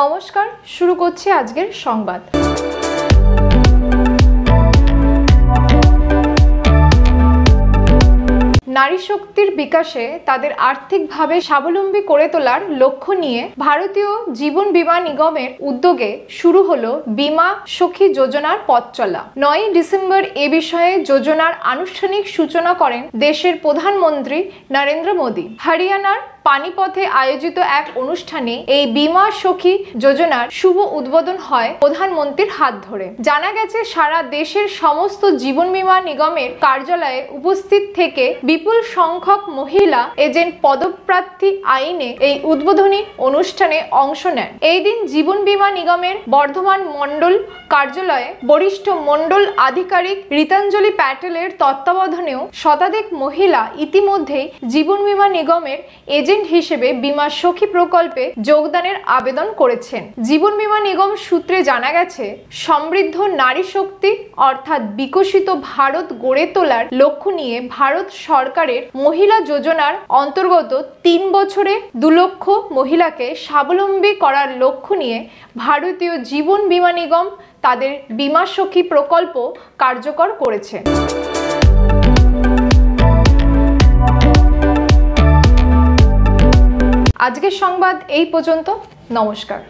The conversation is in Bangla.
নমস্কার, শুরু করছি আজকের সংবাদ। নারী শক্তির বিকাশে তাদের আর্থিকভাবে স্বাবলম্বী করে তোলার লক্ষ্য নিয়ে ভারতীয় জীবন বীমা নিগমের উদ্যোগে শুরু হলো বীমা সখী যোজনার পথ চলা। 9 ডিসেম্বর এ বিষয়ে যোজনার আনুষ্ঠানিক সূচনা করেন দেশের প্রধানমন্ত্রী নরেন্দ্র মোদী। হরিয়ানার পানিপথে আয়োজিত এক অনুষ্ঠানে এই বীমা সখী যোজনার শুভ উদ্বোধন হয় প্রধানমন্ত্রীর হাত ধরে। জানা গেছে, সারা দেশের সমস্ত জীবন বীমা নিগমের কার্যালয়ে উপস্থিত থেকে বিপুল সংখ্যক মহিলা এজেন্ট পদপ্রার্থী আইনে এই উদ্বোধনী অনুষ্ঠানে অংশ নেন। এই দিন জীবন বীমা নিগমের বর্ধমান মন্ডল কার্যালয়ে বরিষ্ঠ মন্ডল আধিকারিক রীতাঞ্জলি প্যাটেলের তত্ত্বাবধানেও শতাধিক মহিলা ইতিমধ্যেই জীবন বীমা নিগমের এজেন্ট হিসেবে বীমা সখী প্রকল্পে যোগদানের আবেদন করেছেন। জীবন বীমা নিগম সূত্রে জানা গেছে, সমৃদ্ধ নারী শক্তি অর্থাৎ বিকশিত ভারত গড়ে তোলার লক্ষ্য নিয়ে ভারত সরকারের মহিলা যোজনার অন্তর্গত 3 বছরে 2 লক্ষ মহিলাকে স্বাবলম্বী করার লক্ষ্য নিয়ে ভারতীয় জীবন বীমা নিগম তাদের বীমা সখী প্রকল্প কার্যকর করেছে। আজকের সংবাদ এই পর্যন্ত। নমস্কার।